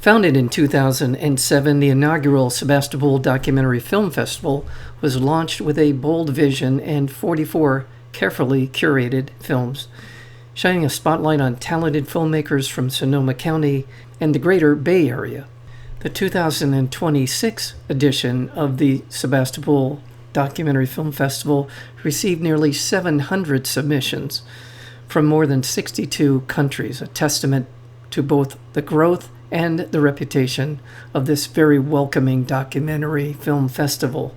Founded in 2007, the inaugural Sebastopol Documentary Film Festival was launched with a bold vision and 44 carefully curated films, shining a spotlight on talented filmmakers from Sonoma County and the greater Bay Area. The 2026 edition of the Sebastopol Documentary Film Festival received nearly 700 submissions from more than 62 countries, a testament to both the growth and the reputation of this very welcoming documentary film festival.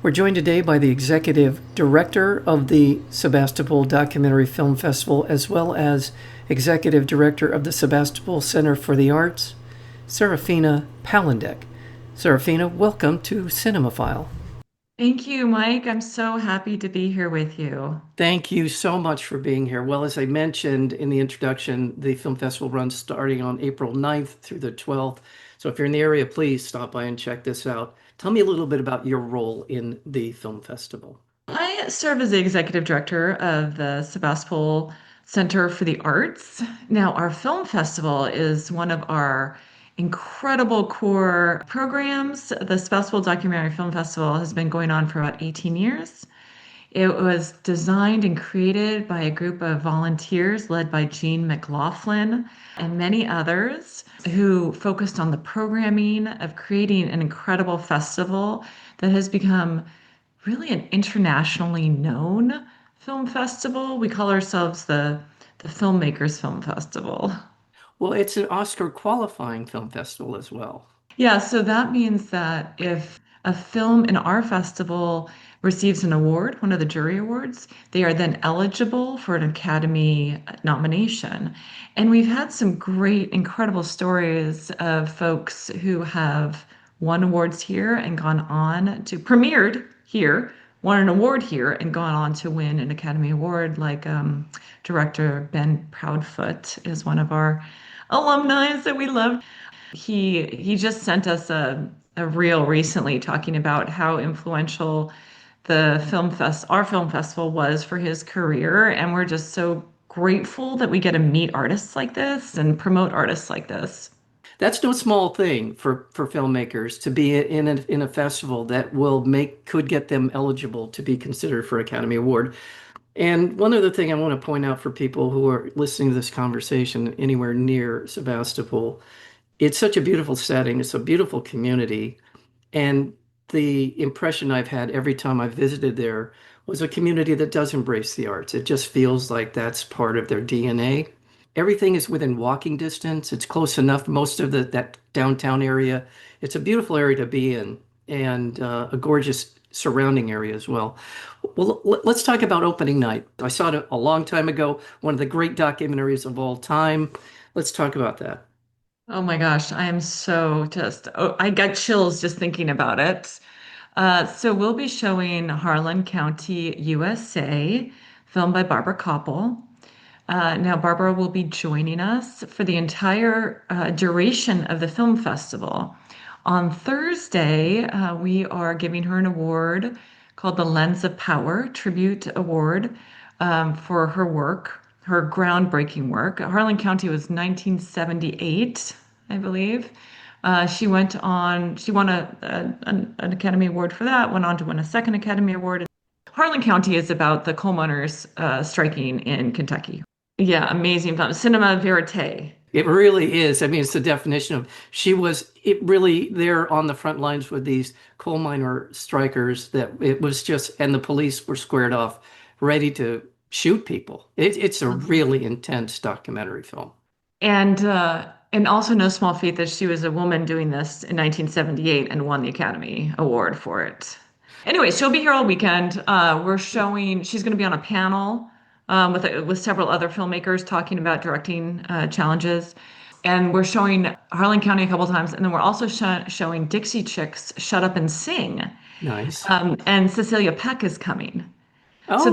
We're joined today by the executive director of the Sebastopol Documentary Film Festival, as well as executive director of the Sebastopol Center for the Arts, Serafina Palandech. Serafina, welcome to Cinemafile. Thank you, Mike. I'm so happy to be here with you. Thank you so much for being here. Well, as I mentioned in the introduction, the film festival runs starting on April 9th through the 12th. So if you're in the area, please stop by and check this out. Tell me a little bit about your role in the film festival. I serve as the executive director of the Sebastopol Center for the Arts. Now, our film festival is one of our incredible core programs. The Sebastopol Documentary Film Festival has been going on for about 18 years. It was designed and created by a group of volunteers led by Jean McLaughlin and many others who focused on the programming of creating an incredible festival that has become really an internationally known film festival. We call ourselves the Filmmakers Film Festival. Well, it's an Oscar qualifying film festival as well. Yeah, so that means that if a film in our festival receives an award, one of the jury awards, they are then eligible for an Academy nomination. And we've had some great, incredible stories of folks who have won awards here and gone on to premiered here, won an award here, and gone on to win an Academy Award, like director Ben Proudfoot is one of our alumni that we love. He just sent us a reel recently talking about how influential our film festival was for his career, and we're just so grateful that we get to meet artists like this and promote artists like this. That's no small thing for filmmakers to be in a festival that could get them eligible to be considered for Academy Award. And one other thing I want to point out for people who are listening to this conversation anywhere near Sebastopol, it's such a beautiful setting. It's a beautiful community. And the impression I've had every time I've visited there was a community that does embrace the arts. It just feels like that's part of their DNA. Everything is within walking distance. It's close enough. Most of that downtown area. It's a beautiful area to be in and a gorgeous surrounding area as well. Well, let's talk about opening night. I saw it a long time ago, one of the great documentaries of all time. Let's talk about that. Oh my gosh, I am I got chills just thinking about it. So we'll be showing Harlan County, USA, filmed by Barbara Koppel. Now, Barbara will be joining us for the entire duration of the film festival. On Thursday, we are giving her an award called the Lens of Power Tribute Award for her work, her groundbreaking work. Harlan County was 1978, I believe. She won an Academy Award for that, went on to win a second Academy Award. Harlan County is about the coal miners striking in Kentucky. Yeah, amazing film. Cinema verite. It really is. I mean, it's the definition of it really there on the front lines with these coal miner strikers that it was just, and the police were squared off, ready to shoot people. It's a really intense documentary film. And also no small feat that she was a woman doing this in 1978 and won the Academy Award for it. Anyway, she'll be here all weekend. She's going to be on a panel with several other filmmakers talking about directing challenges. And we're showing Harlan County a couple times, and then we're also showing Dixie Chicks Shut Up and Sing. Nice. And Cecilia Peck is coming. Oh, So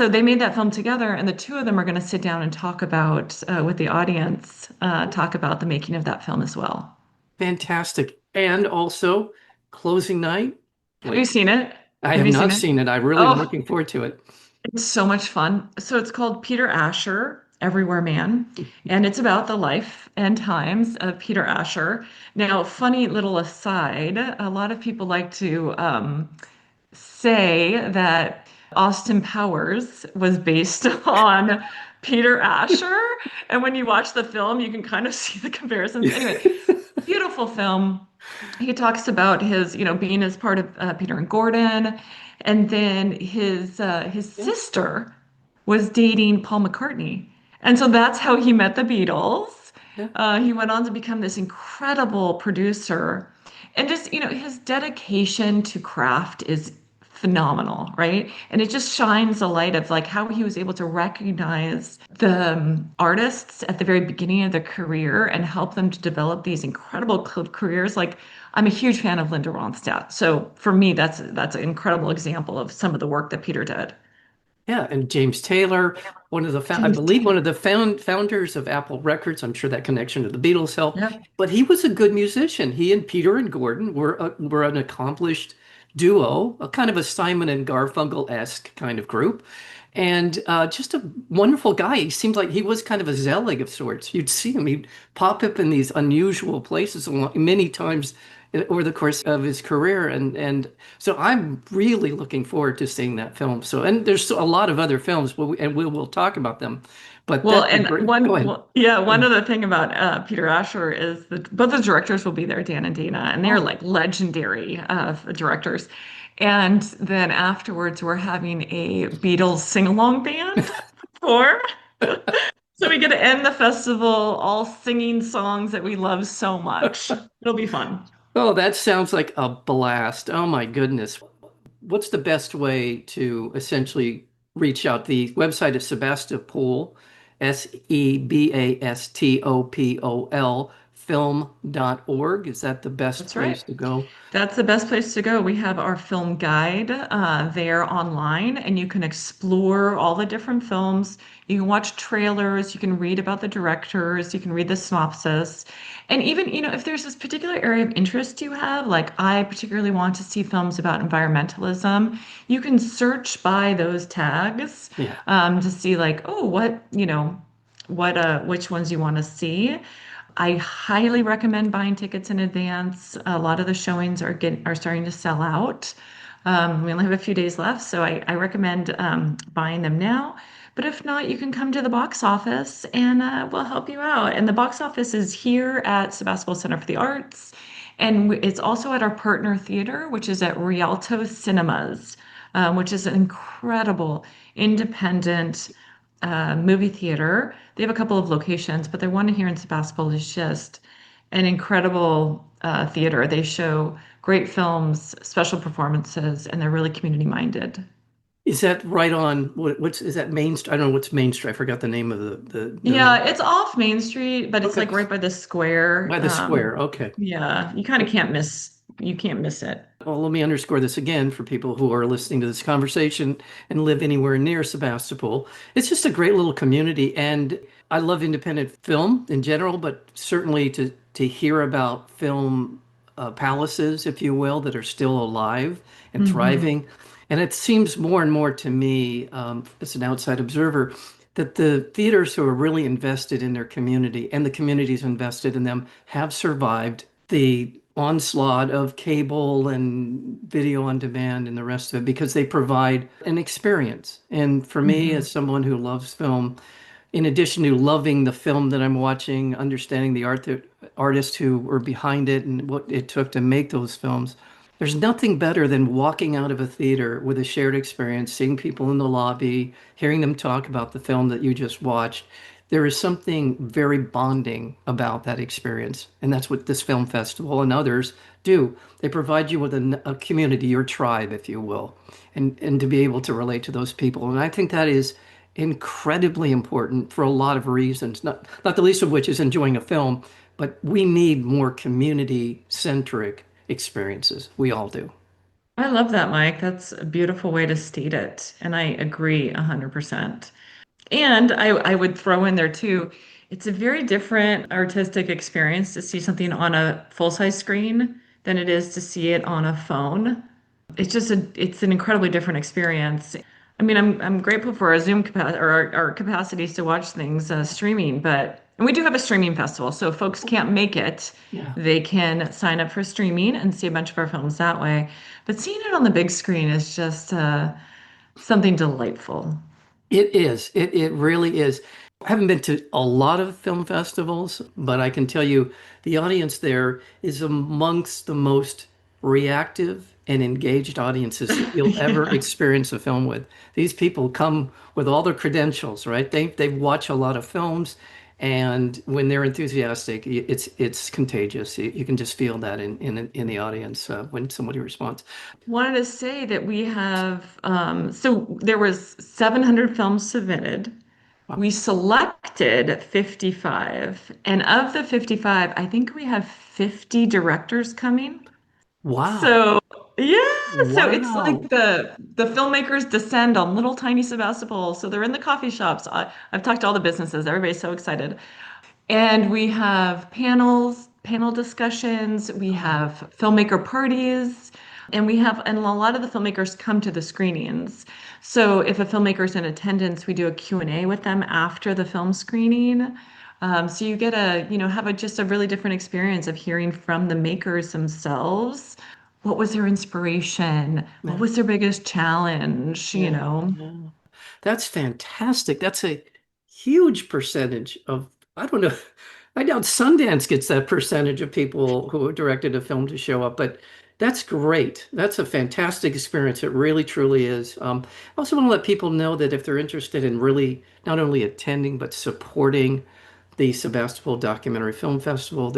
they made that film together, and the two of them are going to sit down and talk about with the audience, talk about the making of that film as well. fantastic. And also closing night. Have you Wait, seen it? I Have have you not seen it? seen it. I really am Oh, looking forward to it. it's so much fun. So it's called Peter Asher, Everywhere Man, and it's about the life and times of Peter Asher. Now, funny little aside, a lot of people like to say that Austin Powers was based on Peter Asher, and when you watch the film, you can kind of see the comparisons. Anyway, beautiful film. He talks about his, being as part of Peter and Gordon, and then his Yeah, sister was dating Paul McCartney, and so that's how he met the Beatles. yeah. He went on to become this incredible producer, and just, his dedication to craft is phenomenal, right? And it just shines a light of like how he was able to recognize the artists at the very beginning of their career and help them to develop these incredible careers. Like I'm a huge fan of Linda Ronstadt. So for me, that's an incredible example of some of the work that Peter did. Yeah, and James Taylor, I James believe one Taylor. of the founders of Apple Records. I'm sure that connection to the Beatles helped, Yep. but he was a good musician. He and Peter and Gordon were an accomplished duo, a kind of a Simon and Garfunkel-esque kind of group, and just a wonderful guy. He seemed like he was kind of a Zelig of sorts. You'd see him; he'd pop up in these unusual places many times over the course of his career, and so I'm really looking forward to seeing that film. So, and there's a lot of other films, and we'll talk about them. But Well, that's a and great. Go one, ahead. well, yeah, one other thing about Peter Asher is that both the directors will be there, Dan and Dana, and they're Oh, like legendary directors. And then afterwards, we're having a Beatles sing-along band for. So we get to end the festival all singing songs that we love so much. It'll be fun. oh, that sounds like a blast. Oh my goodness. What's the best way to essentially reach out? The website is Sebastopol, Sebastopol, film.org. Is that the best That's right. place to go? That's the best place to go. We have our film guide there online, and you can explore all the different films. You can watch trailers, you can read about the directors, you can read the synopsis. And even, if there's this particular area of interest you have, like I particularly want to see films about environmentalism, you can search by those tags Yeah. to see like, oh, which ones you want to see. I highly recommend buying tickets in advance. A lot of the showings are starting to sell out. We only have a few days left, so I recommend buying them now. But if not, you can come to the box office and we'll help you out. And the box office is here at Sebastopol Center for the Arts, and it's also at our partner theater, which is at Rialto Cinemas, which is an incredible independent movie theater. They have a couple of locations, but the one here in Sebastopol is just an incredible theater. They show great films, special performances, and they're really community minded. Is that right on what's is that Main Street? I don't know what's Main Street. I forgot the name of the Yeah, it's off Main Street, but it's Okay. like right by the square. By the square. Okay. Yeah, you kind of can't miss it. Well, let me underscore this again for people who are listening to this conversation and live anywhere near Sebastopol. It's just a great little community, and I love independent film in general, but certainly to hear about film palaces, if you will, that are still alive and Hmm. thriving. And it seems more and more to me, as an outside observer, that the theaters who are really invested in their community and the communities invested in them have survived the onslaught of cable and video on demand and the rest of it because they provide an experience. And for me, Hmm. as someone who loves film, in addition to loving the film that I'm watching, understanding the artists who were behind it and what it took to make those films, there's nothing better than walking out of a theater with a shared experience, seeing people in the lobby, hearing them talk about the film that you just watched. There is something very bonding about that experience. And that's what this film festival and others do. They provide you with a community, your tribe, if you will, and to be able to relate to those people. And I think that is incredibly important for a lot of reasons, not the least of which is enjoying a film, but we need more community-centric experiences. We all do. I love that, Mike. That's a beautiful way to state it, and I agree 100%. And I would throw in there too, it's a very different artistic experience to see something on a full-size screen than it is to see it on a phone. It's an incredibly different experience. I mean, I'm grateful for our Zoom capacity or our capacities to watch things streaming, but and we do have a streaming festival, so if folks can't make it, Yeah. they can sign up for streaming and see a bunch of our films that way. But seeing it on the big screen is just something delightful. It is. It really is. I haven't been to a lot of film festivals, but I can tell you the audience there is amongst the most reactive and engaged audiences that you'll ever Yeah. experience a film with. These people come with all their credentials, right? They watch a lot of films, and when they're enthusiastic, it's contagious. You can just feel that in the audience when somebody responds. Wanted to say that we have so there was 700 films submitted. Wow. We selected 55, and of the 55, I think we have 50 directors coming. Wow. So, yeah, so it's like Wow. the filmmakers descend on little tiny Sebastopol. So they're in the coffee shops. I've talked to all the businesses. Everybody's so excited. And we have panel discussions, we have filmmaker parties, and a lot of the filmmakers come to the screenings. So if a filmmaker's in attendance, we do a Q&A with them after the film screening. So you get have just a really different experience of hearing from the makers themselves. What was their inspiration? What Yeah. was their biggest challenge? Yeah. Yeah. That's fantastic. That's a huge percentage of, I don't know, I doubt Sundance gets that percentage of people who have directed a film to show up, but that's great. That's a fantastic experience. It really, truly is. I also want to let people know that if they're interested in really not only attending, but supporting the Sebastopol Documentary Film Festival,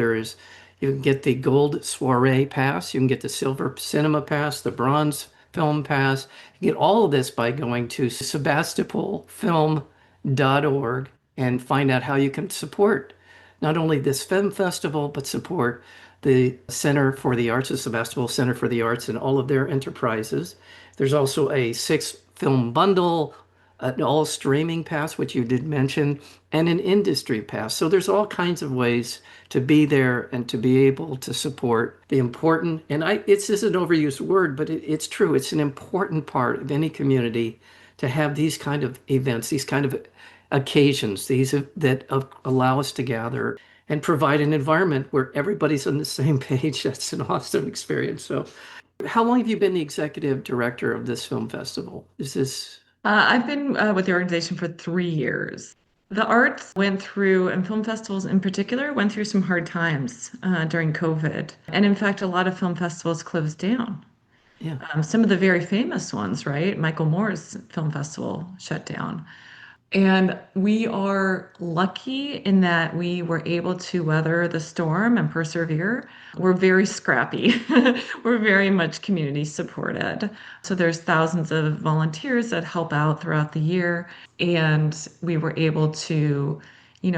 you can get the gold soiree pass, you can get the silver cinema pass, the bronze film pass. You get all of this by going to sebastopolfilm.org and find out how you can support not only this film festival, but support the Center for the Arts, the Sebastopol Center for the Arts, and all of their enterprises. There's also a 6 film bundle, an all streaming pass, which you did mention, and an industry pass. So there's all kinds of ways to be there and to be able to support the important, and it's just an overused word, but it's true. It's an important part of any community to have these kind of events, these kind of occasions, these that allow us to gather and provide an environment where everybody's on the same page. That's an awesome experience. So, how long have you been the executive director of this film festival? Is this I've been with the organization for 3 years. The arts went through, and film festivals in particular, went through some hard times during COVID. And in fact, a lot of film festivals closed down. Yeah. Some of the very famous ones, right? Michael Moore's film festival shut down. And we are lucky in that we were able to weather the storm and persevere. We're very scrappy. We're very much community supported. So there's thousands of volunteers that help out throughout the year. And we were able to,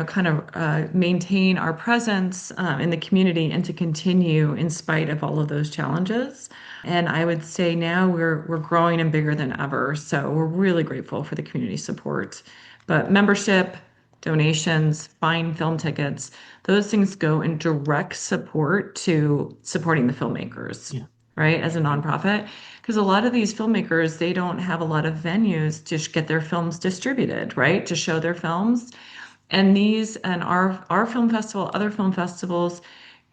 kind of maintain our presence in the community and to continue in spite of all of those challenges. And I would say now we're growing and bigger than ever. So we're really grateful for the community support. But membership, donations, buying film tickets, those things go in direct support to supporting the filmmakers, Yeah. right? As a nonprofit. Because a lot of these filmmakers, they don't have a lot of venues to get their films distributed, right? To show their films. And our film festival, other film festivals,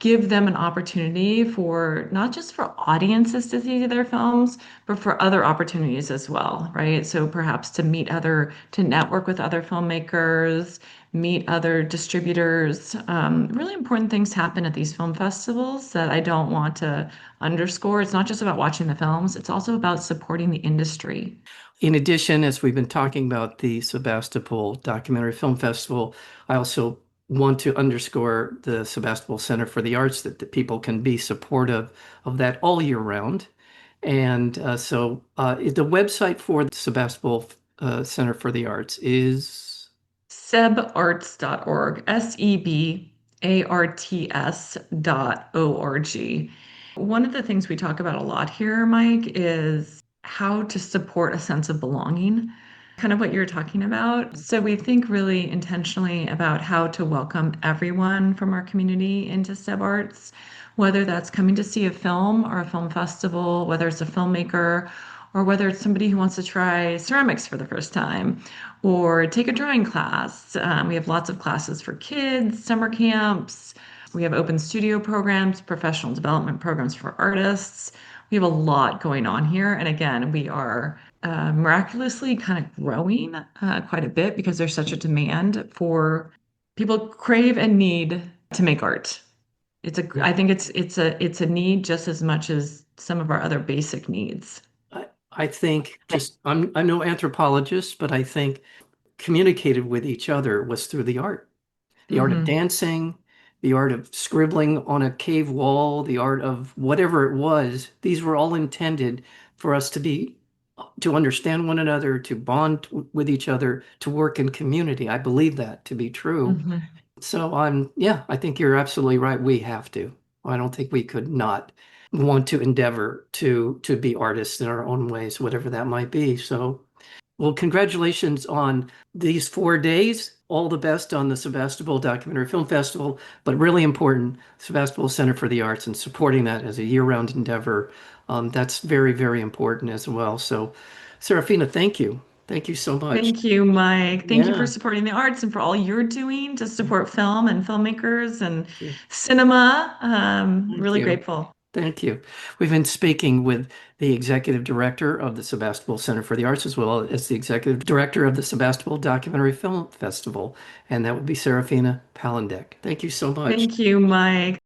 give them an opportunity for not just for audiences to see their films, but for other opportunities as well, right? So perhaps to network with other filmmakers, meet other distributors. Really important things happen at these film festivals that I don't want to underscore. It's not just about watching the films, it's also about supporting the industry. In addition, as we've been talking about the Sebastopol Documentary Film Festival, I also want to underscore the Sebastopol Center for the Arts, that the people can be supportive of that all year round. And the website for the Sebastopol Center for the Arts is, Sebarts.org, sebarts.org. One of the things we talk about a lot here, Mike, is how to support a sense of belonging, kind of what you're talking about. So we think really intentionally about how to welcome everyone from our community into Seb Arts, whether that's coming to see a film or a film festival, whether it's a filmmaker or whether it's somebody who wants to try ceramics for the first time or take a drawing class. We have lots of classes for kids, summer camps. We have open studio programs, professional development programs for artists. We have a lot going on here. And again, we are miraculously kind of growing quite a bit because there's such a demand for people crave and need to make art. I think it's a need just as much as some of our other basic needs. I think I'm no anthropologist, but I think communicated with each other was through the art of Hmm. dancing, the art of scribbling on a cave wall, the art of whatever it was. These were all intended for us to understand one another, to bond with each other, to work in community. I believe that to be true. Hmm. So yeah, I think you're absolutely right. We have to. I don't think we could not want to endeavor to be artists in our own ways, whatever that might be. So, well, congratulations on these 4 days. All the best on the Sebastopol Documentary Film Festival, but really important, Sebastopol Center for the Arts and supporting that as a year-round endeavor. That's very, very important as well. So, Serafina, thank you. Thank you so much. Thank you, Mike. Thank you for Yeah, supporting the arts and for all you're doing to support film and filmmakers and thank you. cinema. Thank Really you. grateful. Thank you. We've been speaking with the executive director of the Sebastopol Center for the Arts, as well as the executive director of the Sebastopol Documentary Film Festival, and that would be Serafina Palandech. Thank you so much. Thank you, Mike.